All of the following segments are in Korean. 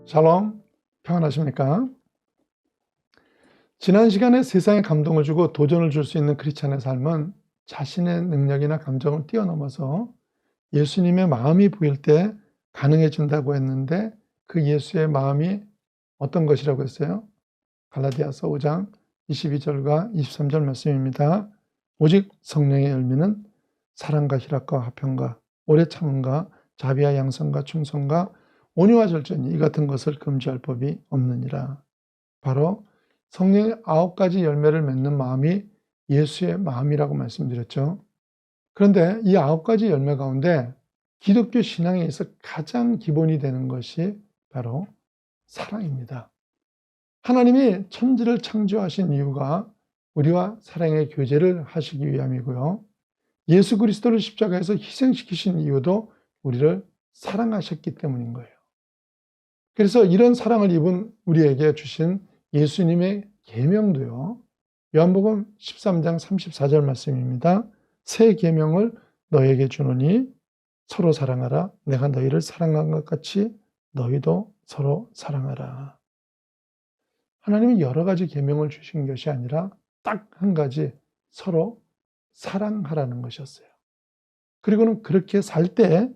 샬롬, 평안하십니까? 지난 시간에 세상에 감동을 주고 도전을 줄 수 있는 크리스찬의 삶은 자신의 능력이나 감정을 뛰어넘어서 예수님의 마음이 보일 때 가능해진다고 했는데, 그 예수의 마음이 어떤 것이라고 했어요? 갈라디아서 5장 22절과 23절 말씀입니다. 오직 성령의 열매는 사랑과 희락과 화평과 오래 참음과 자비와 양선과 충성과 온유와 절제니 이 같은 것을 금지할 법이 없느니라. 바로 성령의 9가지 열매를 맺는 마음이 예수의 마음이라고 말씀드렸죠. 그런데 이 9가지 열매 가운데 기독교 신앙에 있어 가장 기본이 되는 것이 바로 사랑입니다. 하나님이 천지를 창조하신 이유가 우리와 사랑의 교제를 하시기 위함이고요. 예수 그리스도를 십자가에서 희생시키신 이유도 우리를 사랑하셨기 때문인 거예요. 그래서 이런 사랑을 입은 우리에게 주신 예수님의 계명도요, 요한복음 13장 34절 말씀입니다. 새 계명을 너에게 주노니 서로 사랑하라. 내가 너희를 사랑한 것 같이 너희도 서로 사랑하라. 하나님이 여러 가지 계명을 주신 것이 아니라 딱 한 가지, 서로 사랑하라는 것이었어요. 그리고는 그렇게 살 때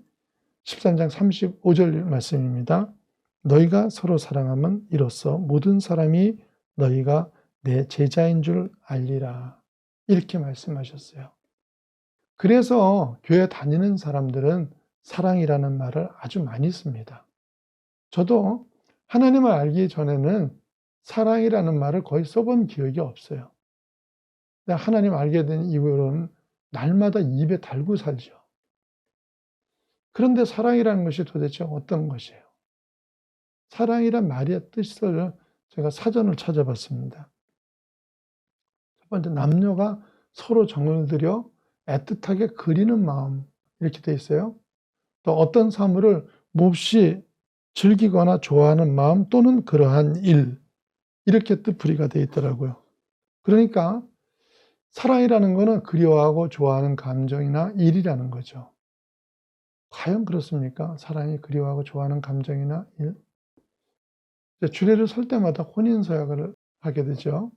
13장 35절 말씀입니다. 너희가 서로 사랑하면 이로써 모든 사람이 너희가 내 제자인 줄 알리라. 이렇게 말씀하셨어요. 그래서 교회 다니는 사람들은 사랑이라는 말을 아주 많이 씁니다. 저도 하나님을 알기 전에는 사랑이라는 말을 거의 써본 기억이 없어요. 하나님 알게 된 이후로는 날마다 입에 달고 살죠. 그런데 사랑이라는 것이 도대체 어떤 것이에요? 사랑이란 말의 뜻을 제가 사전을 찾아봤습니다. 첫 번째, 남녀가 서로 정을 들여 애틋하게 그리는 마음, 이렇게 돼 있어요. 또 어떤 사물을 몹시 즐기거나 좋아하는 마음 또는 그러한 일, 이렇게 뜻풀이가 돼 있더라고요. 그러니까 사랑이라는 것은 그리워하고 좋아하는 감정이나 일이라는 거죠. 과연 그렇습니까? 사랑이 그리워하고 좋아하는 감정이나 일? 주례를 설 때마다 혼인서약을 하게 되죠.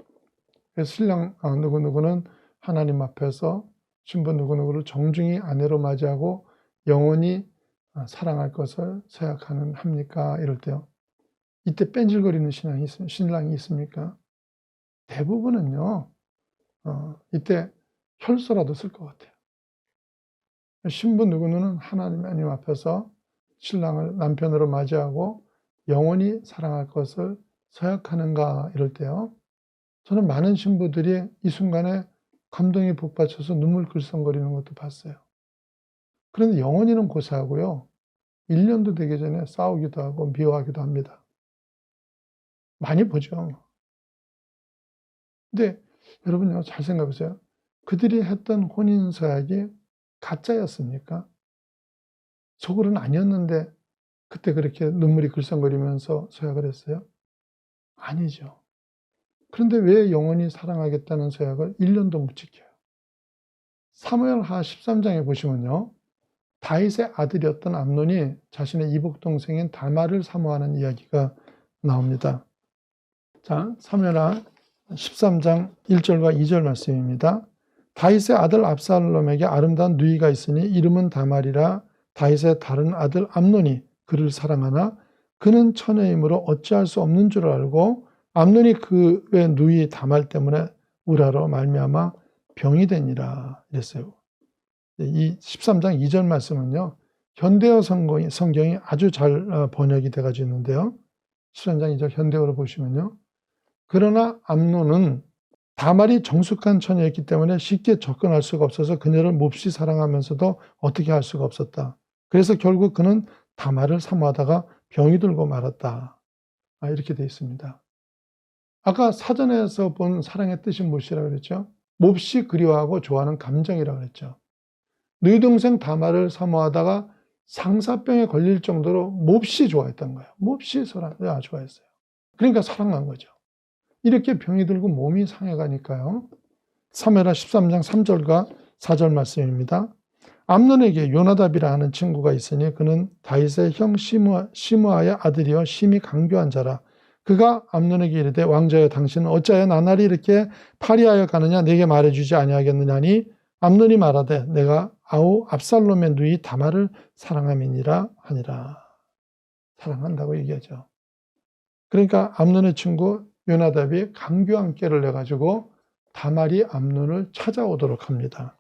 그래서 신랑 누구누구는 하나님 앞에서 신부 누구누구를 정중히 아내로 맞이하고 영원히 사랑할 것을 합니까? 이럴 때요. 이때 뺀질거리는 신랑이 있습니까? 대부분은요, 이때 혈서라도 쓸 것 같아요. 신부 누구는 하나님 앞에서 신랑을 남편으로 맞이하고 영원히 사랑할 것을 서약하는가 이럴 때요. 저는 많은 신부들이 이 순간에 감동이 북받쳐서 눈물 글썽거리는 것도 봤어요. 그런데 영원히는 고사하고요. 1년도 되기 전에 싸우기도 하고 미워하기도 합니다. 많이 보죠. 근데 여러분요, 잘 생각해보세요. 그들이 했던 혼인서약이 가짜였습니까? 속으로는 아니었는데 그때 그렇게 눈물이 글썽거리면서 서약을 했어요? 아니죠. 그런데 왜 영원히 사랑하겠다는 서약을 1년도 못 지켜요? 사무엘하 13장에 보시면요, 다윗의 아들이었던 암논이 자신의 이복 동생인 다말을 사모하는 이야기가 나옵니다. 자, 사무엘하 13장 1절과 2절 말씀입니다. 다윗의 아들 압살롬에게 아름다운 누이가 있으니 이름은 다말이라. 다윗의 다른 아들 암논이 그를 사랑하나 그는 처녀이므로 어찌할 수 없는 줄 알고 암논이 그의 누이 다말 때문에 우라로 말미암아 병이 되니라 이랬어요. 이 13장 2절 말씀은요, 현대어 성경이 아주 잘 번역이 돼가지고 있는데요. 13장 2절 현대어로 보시면요. 그러나 암논은 다말이 정숙한 처녀였기 때문에 쉽게 접근할 수가 없어서 그녀를 몹시 사랑하면서도 어떻게 할 수가 없었다. 그래서 결국 그는 다말을 사모하다가 병이 들고 말았다. 이렇게 되어 있습니다. 아까 사전에서 본 사랑의 뜻이 무엇이라고 그랬죠? 몹시 그리워하고 좋아하는 감정이라고 그랬죠. 너희 동생 다말을 사모하다가 상사병에 걸릴 정도로 몹시 좋아했던 거예요. 몹시 좋아했어요. 그러니까 사랑한 거죠. 이렇게 병이 들고 몸이 상해가니까요. 사무엘하 13장 3절과 4절 말씀입니다. 암논에게 요나답이라 하는 친구가 있으니 그는 다윗의 형 시므아의 아들이요 심히 강교한 자라. 그가 암논에게 이르되 왕자여 당신은 어찌하여 나날이 이렇게 파리하여 가느냐 내게 말해주지 아니하겠느냐니 암논이 말하되 내가 아우 압살롬의 누이 다말을 사랑함이니라 하니라. 사랑한다고 얘기하죠. 그러니까 암논의 친구 요나답이 강교한 꾀를 내가지고 다말이 암논을 찾아오도록 합니다.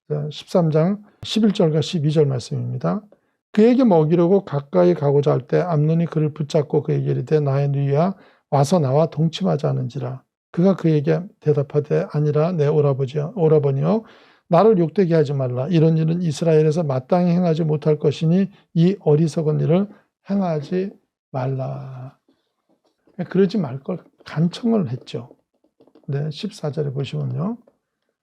13장 11절과 12절 말씀입니다. 그에게 먹이려고 가까이 가고자 할 때 암논이 그를 붙잡고 그에게 이르되 나의 누이야 와서 나와 동침하자 하는지라. 그가 그에게 대답하되 아니라 내 오라버니여 나를 욕되게 하지 말라. 이런 일은 이스라엘에서 마땅히 행하지 못할 것이니 이 어리석은 일을 행하지 말라. 그러지 말 걸 간청을 했죠. 네, 14절에 보시면요.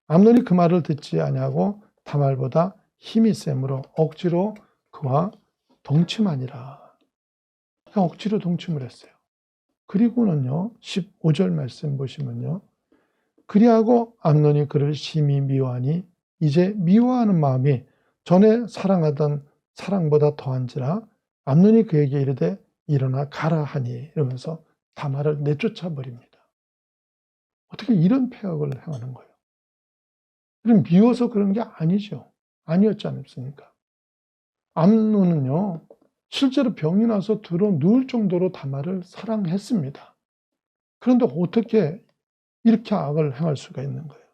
암논이 그 말을 듣지 아니하고 다말보다 힘이 셈으로 억지로 그와 동침하니라. 억지로 동침을 했어요. 그리고는요. 15절 말씀 보시면요. 그리하고 암논이 그를 심히 미워하니 이제 미워하는 마음이 전에 사랑하던 사랑보다 더한지라. 암논이 그에게 이르되 일어나 가라 하니 이러면서 다말을 내쫓아 버립니다. 어떻게 이런 폐역을 행하는 거예요? 그럼 미워서 그런 게 아니죠. 아니었지 않습니까? 암논은요, 실제로 병이 나서 누울 정도로 다말을 사랑했습니다. 그런데 어떻게 이렇게 악을 행할 수가 있는 거예요?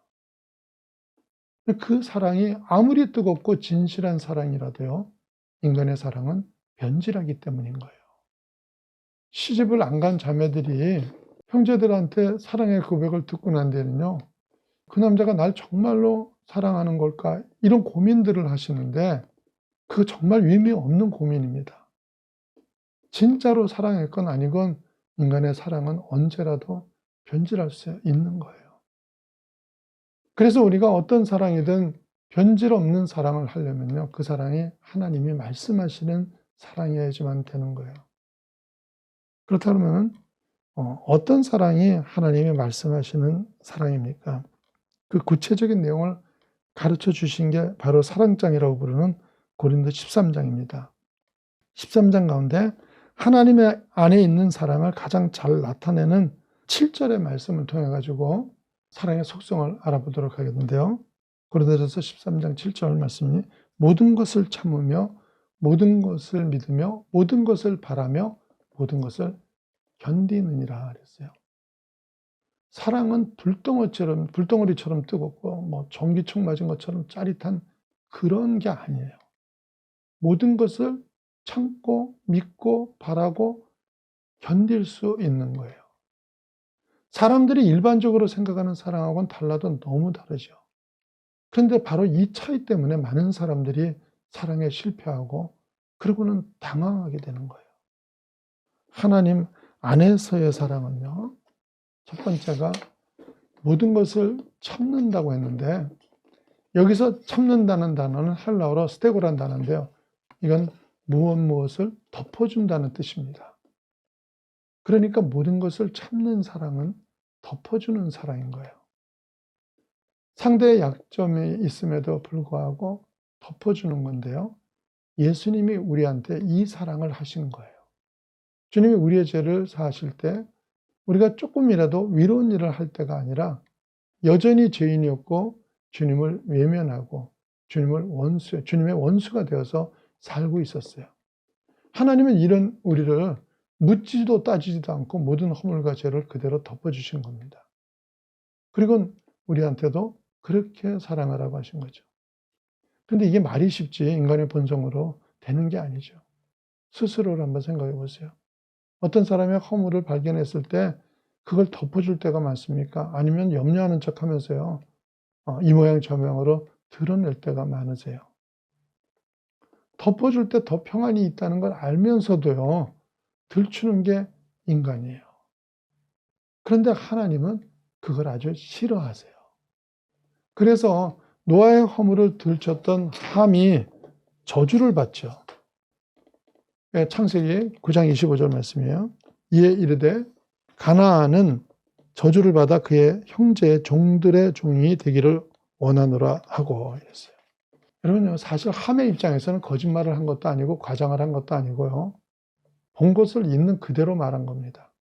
그 사랑이 아무리 뜨겁고 진실한 사랑이라도요, 인간의 사랑은 변질하기 때문인 거예요. 시집을 안 간 자매들이 형제들한테 사랑의 고백을 듣고 난 뒤에는요, 그 남자가 날 정말로 사랑하는 걸까? 이런 고민들을 하시는데 그거 정말 의미 없는 고민입니다. 진짜로 사랑했건 아니건 인간의 사랑은 언제라도 변질할 수 있는 거예요. 그래서 우리가 어떤 사랑이든 변질 없는 사랑을 하려면요, 그 사랑이 하나님이 말씀하시는 사랑이어야지만 되는 거예요. 그렇다면 어떤 사랑이 하나님이 말씀하시는 사랑입니까? 그 구체적인 내용을 가르쳐 주신 게 바로 사랑장이라고 부르는 고린도 13장입니다. 13장 가운데 하나님의 안에 있는 사랑을 가장 잘 나타내는 7절의 말씀을 통해 가지고 사랑의 속성을 알아보도록 하겠는데요. 고린도전서 13장 7절 말씀이 모든 것을 참으며 모든 것을 믿으며 모든 것을 바라며 모든 것을 견디느니라 그랬어요. 사랑은 불덩어리처럼 뜨겁고 전기총 맞은 것처럼 짜릿한 그런 게 아니에요. 모든 것을 참고 믿고 바라고 견딜 수 있는 거예요. 사람들이 일반적으로 생각하는 사랑하고는 달라도 너무 다르죠. 그런데 바로 이 차이 때문에 많은 사람들이 사랑에 실패하고 그러고는 당황하게 되는 거예요. 하나님 안에서의 사랑은요, 첫 번째가 모든 것을 참는다고 했는데 여기서 참는다는 단어는 헬라어로 스테고라는 단어인데요. 이건 무엇을 덮어준다는 뜻입니다. 그러니까 모든 것을 참는 사랑은 덮어주는 사랑인 거예요. 상대의 약점이 있음에도 불구하고 덮어주는 건데요. 예수님이 우리한테 이 사랑을 하신 거예요. 주님이 우리의 죄를 사하실 때 우리가 조금이라도 위로운 일을 할 때가 아니라 여전히 죄인이었고 주님을 외면하고 주님의 원수가 되어서 살고 있었어요. 하나님은 이런 우리를 묻지도 따지지도 않고 모든 허물과 죄를 그대로 덮어주신 겁니다. 그리고 우리한테도 그렇게 사랑하라고 하신 거죠. 그런데 이게 말이 쉽지 인간의 본성으로 되는 게 아니죠. 스스로를 한번 생각해 보세요. 어떤 사람의 허물을 발견했을 때 그걸 덮어줄 때가 많습니까? 아니면 염려하는 척 하면서요, 이 모양 저 모양으로 드러낼 때가 많으세요. 덮어줄 때 더 평안이 있다는 걸 알면서도요, 들추는 게 인간이에요. 그런데 하나님은 그걸 아주 싫어하세요. 그래서 노아의 허물을 들췄던 함이 저주를 받죠. 창세기 9장 25절 말씀이에요. 이에 이르되 가나안은 저주를 받아 그의 형제의 종들의 종이 되기를 원하노라 하고 이랬어요. 여러분요, 사실 함의 입장에서는 거짓말을 한 것도 아니고 과장을 한 것도 아니고요. 본 것을 있는 그대로 말한 겁니다.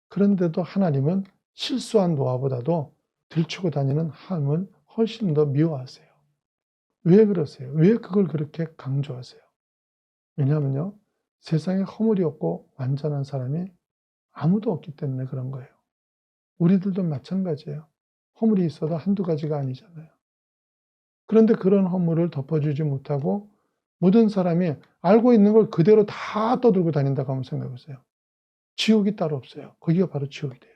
그런데도 하나님은 실수한 노아보다도 들추고 다니는 함을 훨씬 더 미워하세요. 왜 그러세요? 왜 그걸 그렇게 강조하세요? 왜냐하면요, 세상에 허물이 없고 완전한 사람이 아무도 없기 때문에 그런 거예요. 우리들도 마찬가지예요. 허물이 있어도 한두 가지가 아니잖아요. 그런데 그런 허물을 덮어주지 못하고 모든 사람이 알고 있는 걸 그대로 다 떠들고 다닌다고 한번 생각해 보세요. 지옥이 따로 없어요. 거기가 바로 지옥이 돼요.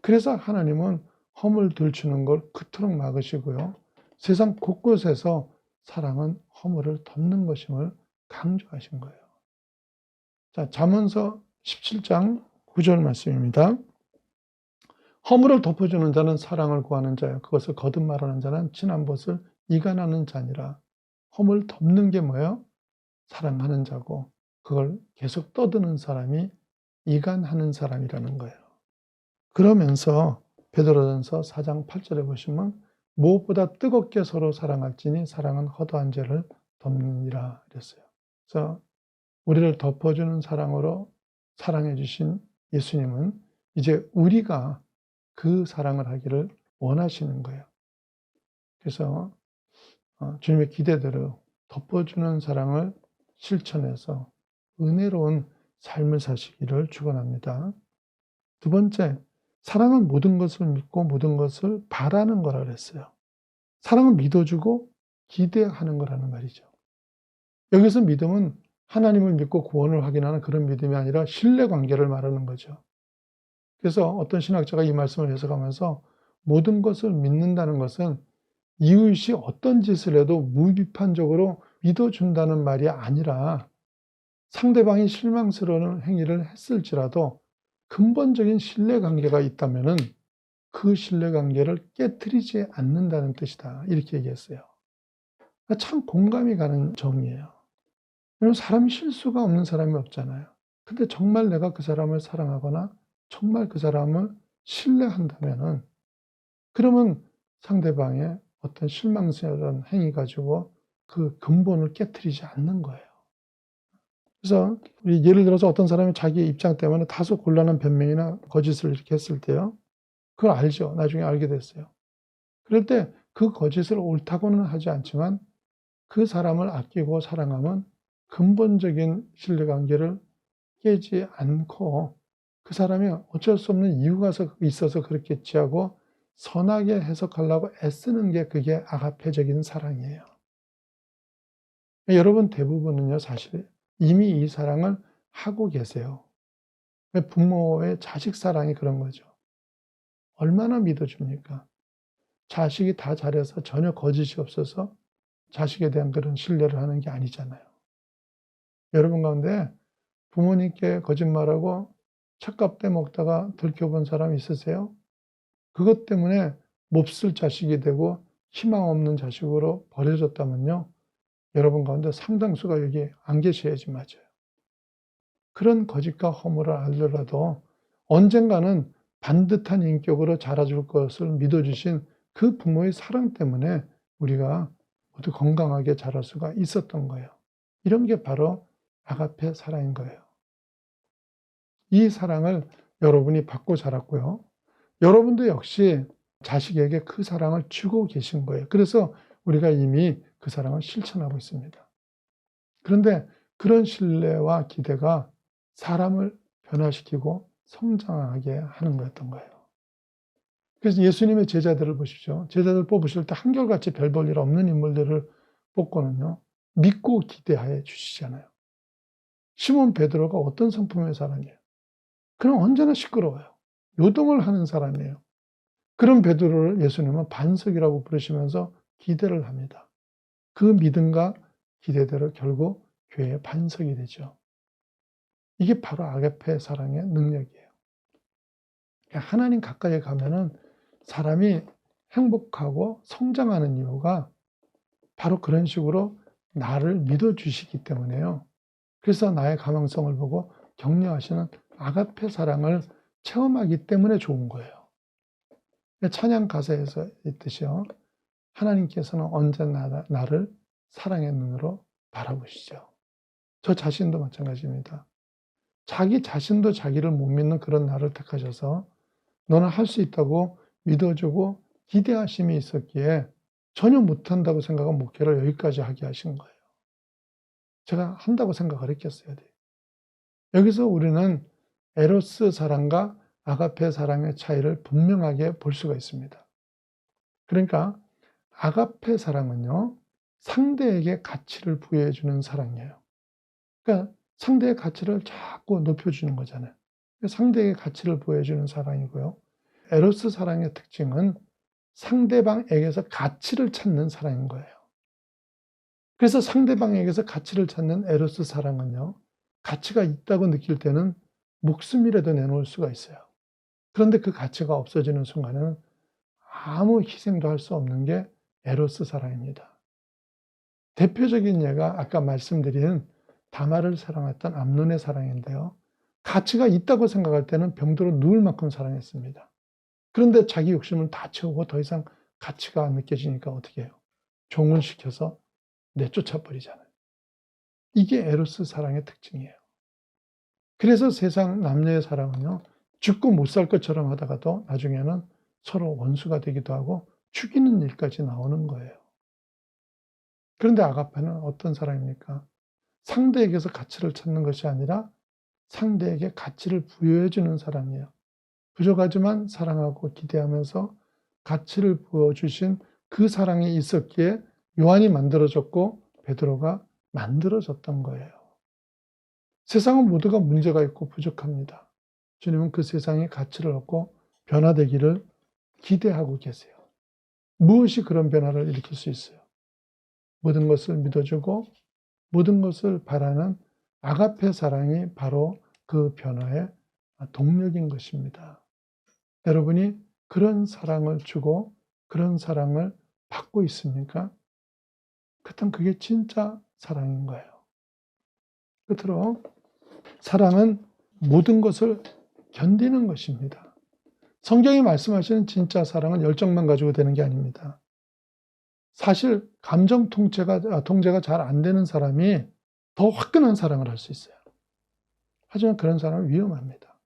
그래서 하나님은 허물 들추는 걸 그토록 막으시고요. 세상 곳곳에서 사랑은 허물을 덮는 것임을 강조하신 거예요. 자, 잠언서 17장 9절 말씀입니다. 허물을 덮어주는 자는 사랑을 구하는 자요, 그것을 거듭 말하는 자는 진한 것을 이간하는 자니라. 허물 덮는 게 뭐예요? 사랑하는 자고, 그걸 계속 떠드는 사람이 이간하는 사람이라는 거예요. 그러면서 베드로전서 4장 8절에 보시면 무엇보다 뜨겁게 서로 사랑할지니 사랑은 허다한 죄를 덮느니라 그랬어요. 그래서 우리를 덮어주는 사랑으로 사랑해 주신 예수님은 이제 우리가 그 사랑을 하기를 원하시는 거예요. 그래서 주님의 기대대로 덮어주는 사랑을 실천해서 은혜로운 삶을 사시기를 축원합니다. 두 번째, 사랑은 모든 것을 믿고 모든 것을 바라는 거라 그랬어요. 사랑은 믿어주고 기대하는 거라는 말이죠. 여기서 믿음은 하나님을 믿고 구원을 확인하는 그런 믿음이 아니라 신뢰관계를 말하는 거죠. 그래서 어떤 신학자가 이 말씀을 해석하면서 모든 것을 믿는다는 것은 이웃이 어떤 짓을 해도 무비판적으로 믿어준다는 말이 아니라 상대방이 실망스러운 행위를 했을지라도 근본적인 신뢰관계가 있다면은 그 신뢰관계를 깨트리지 않는다는 뜻이다. 이렇게 얘기했어요. 그러니까 참 공감이 가는 정의예요. 왜냐하면 사람이 실수가 없는 사람이 없잖아요. 근데 정말 내가 그 사람을 사랑하거나 정말 그 사람을 신뢰한다면은 그러면 상대방의 어떤 실망스러운 행위 가지고 그 근본을 깨트리지 않는 거예요. 그래서 예를 들어서 어떤 사람이 자기 입장 때문에 다소 곤란한 변명이나 거짓을 이렇게 했을 때요. 그걸 알죠. 나중에 알게 됐어요. 그럴 때 그 거짓을 옳다고는 하지 않지만 그 사람을 아끼고 사랑하면 근본적인 신뢰관계를 깨지 않고 그 사람이 어쩔 수 없는 이유가 있어서 그렇겠지 하고 선하게 해석하려고 애쓰는 게 그게 아가페적인 사랑이에요. 여러분 대부분은요, 사실 이미 이 사랑을 하고 계세요. 부모의 자식 사랑이 그런 거죠. 얼마나 믿어줍니까? 자식이 다 잘해서 전혀 거짓이 없어서 자식에 대한 그런 신뢰를 하는 게 아니잖아요. 여러분 가운데 부모님께 거짓말하고 책값 떼먹다가 들켜본 사람 있으세요? 그것 때문에 몹쓸 자식이 되고 희망 없는 자식으로 버려졌다면요, 여러분 가운데 상당수가 여기 안 계셔야지 맞아요. 그런 거짓과 허물을 알더라도 언젠가는 반듯한 인격으로 자라줄 것을 믿어주신 그 부모의 사랑 때문에 우리가 모두 건강하게 자랄 수가 있었던 거예요. 이런 게 바로 아가페 사랑인 거예요. 이 사랑을 여러분이 받고 자랐고요. 여러분도 역시 자식에게 그 사랑을 주고 계신 거예요. 그래서 우리가 이미 그 사랑을 실천하고 있습니다. 그런데 그런 신뢰와 기대가 사람을 변화시키고 성장하게 하는 거였던 거예요. 그래서 예수님의 제자들을 보십시오. 제자들 뽑으실 때 한결같이 별 볼 일 없는 인물들을 뽑고는요, 믿고 기대하여 주시잖아요. 시몬 베드로가 어떤 성품의 사람이에요? 그는 언제나 시끄러워요. 요동을 하는 사람이에요. 그런 베드로를 예수님은 반석이라고 부르시면서 기대를 합니다. 그 믿음과 기대대로 결국 교회의 반석이 되죠. 이게 바로 아가페 사랑의 능력이에요. 하나님 가까이 가면은 사람이 행복하고 성장하는 이유가 바로 그런 식으로 나를 믿어주시기 때문에요. 그래서 나의 가망성을 보고 격려하시는 아가페 사랑을 체험하기 때문에 좋은 거예요. 찬양 가사에서 있듯이요, 하나님께서는 언제나 나를 사랑의 눈으로 바라보시죠. 저 자신도 마찬가지입니다. 자기 자신도 자기를 못 믿는 그런 나를 택하셔서 너는 할 수 있다고 믿어주고 기대하심이 있었기에 전혀 못한다고 생각한 목회를 여기까지 하게 하신 거예요. 제가 한다고 생각을 했겠어야 돼요. 여기서 우리는 에로스 사랑과 아가페 사랑의 차이를 분명하게 볼 수가 있습니다. 그러니까 아가페 사랑은요, 상대에게 가치를 부여해 주는 사랑이에요. 그러니까 상대의 가치를 자꾸 높여주는 거잖아요. 상대에게 가치를 부여해 주는 사랑이고요. 에로스 사랑의 특징은 상대방에게서 가치를 찾는 사랑인 거예요. 그래서 상대방에게서 가치를 찾는 에로스 사랑은요, 가치가 있다고 느낄 때는 목숨이라도 내놓을 수가 있어요. 그런데 그 가치가 없어지는 순간에는 아무 희생도 할 수 없는 게 에로스 사랑입니다. 대표적인 예가 아까 말씀드린 다말을 사랑했던 암논의 사랑인데요. 가치가 있다고 생각할 때는 병들어 누울 만큼 사랑했습니다. 그런데 자기 욕심을 다 채우고 더 이상 가치가 안 느껴지니까 어떻게 해요? 종을 시켜서 내쫓아 버리잖아요. 이게 에로스 사랑의 특징이에요. 그래서 세상 남녀의 사랑은요, 죽고 못 살 것처럼 하다가도 나중에는 서로 원수가 되기도 하고 죽이는 일까지 나오는 거예요. 그런데 아가페는 어떤 사랑입니까? 상대에게서 가치를 찾는 것이 아니라 상대에게 가치를 부여해 주는 사랑이에요. 부족하지만 사랑하고 기대하면서 가치를 부어주신 그 사랑이 있었기에 요한이 만들어졌고 베드로가 만들어졌던 거예요. 세상은 모두가 문제가 있고 부족합니다. 주님은 그 세상에 가치를 얻고 변화되기를 기대하고 계세요. 무엇이 그런 변화를 일으킬 수 있어요? 모든 것을 믿어주고 모든 것을 바라는 아가페 사랑이 바로 그 변화의 동력인 것입니다. 여러분이 그런 사랑을 주고 그런 사랑을 받고 있습니까? 그렇다면 그게 진짜 사랑인 거예요. 끝으로 사랑은 모든 것을 견디는 것입니다. 성경이 말씀하시는 진짜 사랑은 열정만 가지고 되는 게 아닙니다. 사실 감정 통제가 잘 안 되는 사람이 더 화끈한 사랑을 할 수 있어요. 하지만 그런 사람은 위험합니다.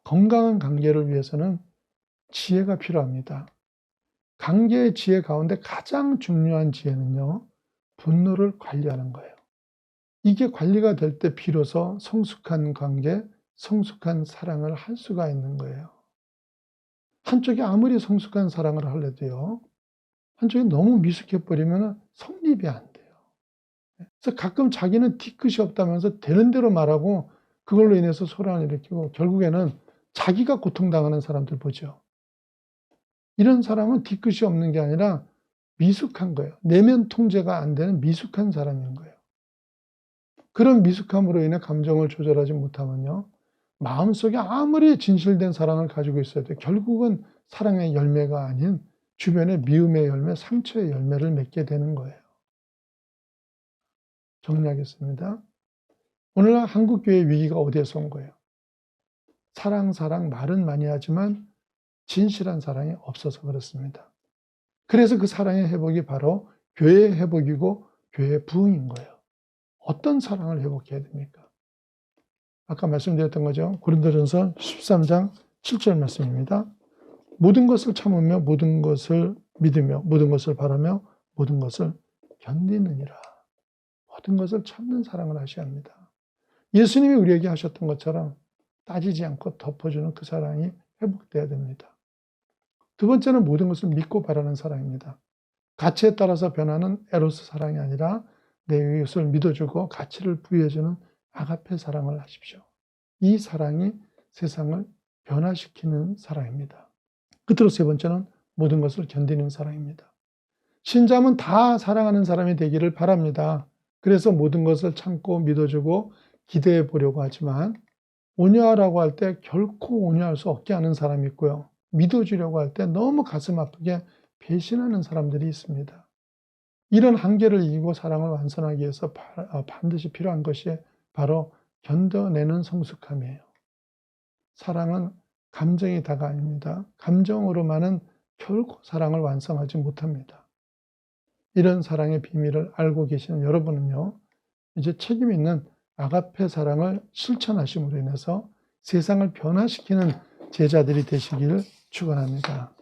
건강한 관계를 위해서는 지혜가 필요합니다. 관계의 지혜 가운데 가장 중요한 지혜는요, 분노를 관리하는 거예요. 이게 관리가 될 때 비로소 성숙한 관계, 성숙한 사랑을 할 수가 있는 거예요. 한쪽이 아무리 성숙한 사랑을 하려도요, 한쪽이 너무 미숙해버리면 성립이 안 돼요. 그래서 가끔 자기는 뒤끝이 없다면서 되는 대로 말하고 그걸로 인해서 소란을 일으키고 결국에는 자기가 고통당하는 사람들 보죠. 이런 사람은 뒤끝이 없는 게 아니라 미숙한 거예요. 내면 통제가 안 되는 미숙한 사람인 거예요. 그런 미숙함으로 인해 감정을 조절하지 못하면요, 마음속에 아무리 진실된 사랑을 가지고 있어도 결국은 사랑의 열매가 아닌 주변의 미움의 열매, 상처의 열매를 맺게 되는 거예요. 정리하겠습니다. 오늘날 한국교회의 위기가 어디에서 온 거예요? 사랑 말은 많이 하지만 진실한 사랑이 없어서 그렇습니다. 그래서 그 사랑의 회복이 바로 교회의 회복이고 교회의 부흥인 거예요. 어떤 사랑을 회복해야 됩니까? 아까 말씀드렸던 거죠. 고린도전서 13장 7절 말씀입니다. 모든 것을 참으며 모든 것을 믿으며 모든 것을 바라며 모든 것을 견디느니라. 모든 것을 참는 사랑을 하셔야 합니다. 예수님이 우리에게 하셨던 것처럼 따지지 않고 덮어주는 그 사랑이 회복돼야 됩니다. 두 번째는 모든 것을 믿고 바라는 사랑입니다. 가치에 따라서 변하는 에로스 사랑이 아니라 내 이웃을 믿어주고 가치를 부여해주는 아가페 사랑을 하십시오. 이 사랑이 세상을 변화시키는 사랑입니다. 끝으로 세 번째는 모든 것을 견디는 사랑입니다. 신자면 다 사랑하는 사람이 되기를 바랍니다. 그래서 모든 것을 참고 믿어주고 기대해 보려고 하지만 온유하라고 할 때 결코 온유할 수 없게 하는 사람이 있고요. 믿어주려고 할 때 너무 가슴 아프게 배신하는 사람들이 있습니다. 이런 한계를 이기고 사랑을 완성하기 위해서 반드시 필요한 것이 바로 견뎌내는 성숙함이에요. 사랑은 감정이 다가 아닙니다. 감정으로만은 결코 사랑을 완성하지 못합니다. 이런 사랑의 비밀을 알고 계시는 여러분은요, 이제 책임 있는 아가페 사랑을 실천하심으로 인해서 세상을 변화시키는 제자들이 되시기를 축원합니다.